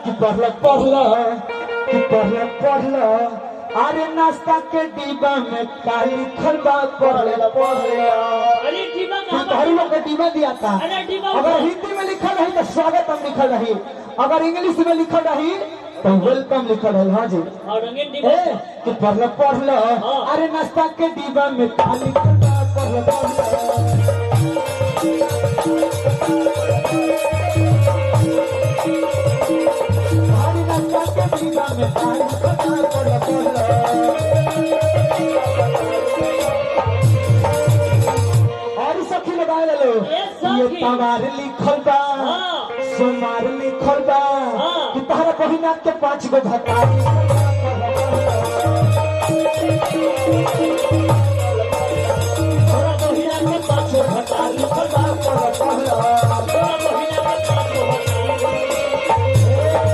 कि पढ़ल अरे नाश्ता के डिब्बा में काली खलबा पढ़ल अरे डिब्बा हर लोग के डिब्बा दिया था। अरे डिब्बा अगर हिंदी में लिखल रही तो स्वागतम लिखल रही, अगर इंग्लिश में लिखल रही तो वेलकम लिखल रही। हाँ जी और रंगीन डिब्बा कि पढ़ल अरे नाश्ता के डिब्बा में काली खलबा पढ़ल और सखी लगाए लो ये तवार लिखल बा सोमार लिखल बा कि तहरा बहिना के 5 गो भतारी